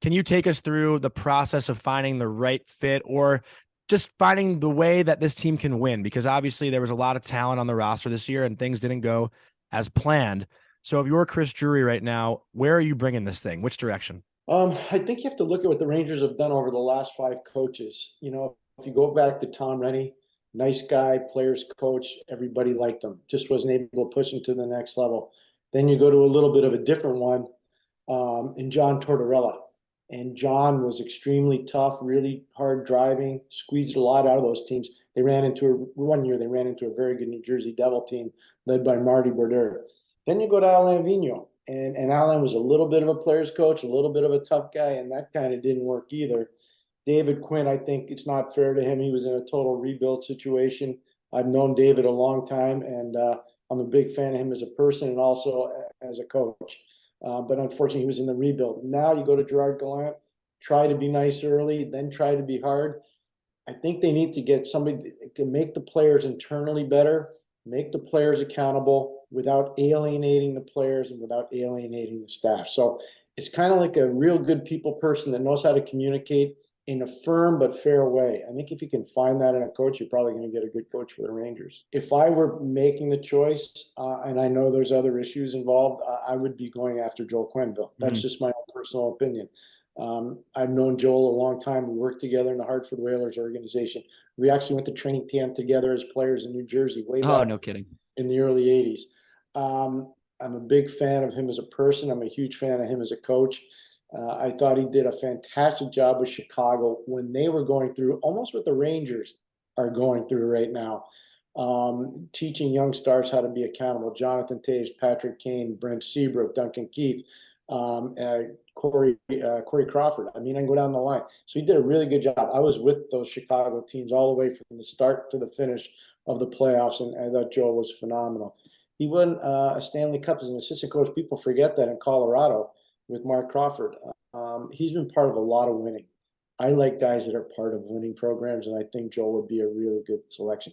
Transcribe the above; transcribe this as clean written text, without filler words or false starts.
Can you take us through the process of finding the right fit or just finding the way that this team can win? Because obviously there was a lot of talent on the roster this year and things didn't go as planned. So if you're Chris Drury right now, where are you bringing this thing? Which direction? I think you have to look at what the Rangers have done over the last five coaches. If you go back to Tom Rennie, nice guy, players coach, everybody liked him. Just wasn't able to push him to the next level. Then you go to a little bit of a different one in John Tortorella. And John was extremely tough, really hard driving, squeezed a lot out of those teams. One year they ran into a very good New Jersey Devil team led by Marty Brodeur. Then you go to Alain Vigneault, and Alain was a little bit of a player's coach, a little bit of a tough guy, and that kind of didn't work either. David Quinn, I think it's not fair to him. He was in a total rebuild situation. I've known David a long time, and I'm a big fan of him as a person and also as a coach. But unfortunately, he was in the rebuild. Now you go to Gerard Gallant, try to be nice early, then try to be hard. I think they need to get somebody that can make the players internally better, make the players accountable without alienating the players and without alienating the staff. So it's kind of like a real good people person that knows how to communicate in a firm but fair way. I think if you can find that in a coach, you're probably going to get a good coach for the Rangers. If I were making the choice, and I know there's other issues involved, I would be going after Joel Quenneville. That's just my own personal opinion. I've known Joel a long time. We worked together in the Hartford Whalers organization. We actually went to training camp together as players in New Jersey way Oh, back no kidding. in the early 80s. I'm a big fan of him as a person. I'm a huge fan of him as a coach. I thought he did a fantastic job with Chicago when they were going through almost what the Rangers are going through right now, teaching young stars how to be accountable. Jonathan Toews, Patrick Kane, Brent Seabrook, Duncan Keith, Corey Crawford. I mean, I can go down the line. So he did a really good job. I was with those Chicago teams all the way from the start to the finish of the playoffs, and I thought Joel was phenomenal. He won a Stanley Cup as an assistant coach. People forget that in Colorado with Mark Crawford. He's been part of a lot of winning. I like guys that are part of winning programs, and I think Joel would be a really good selection.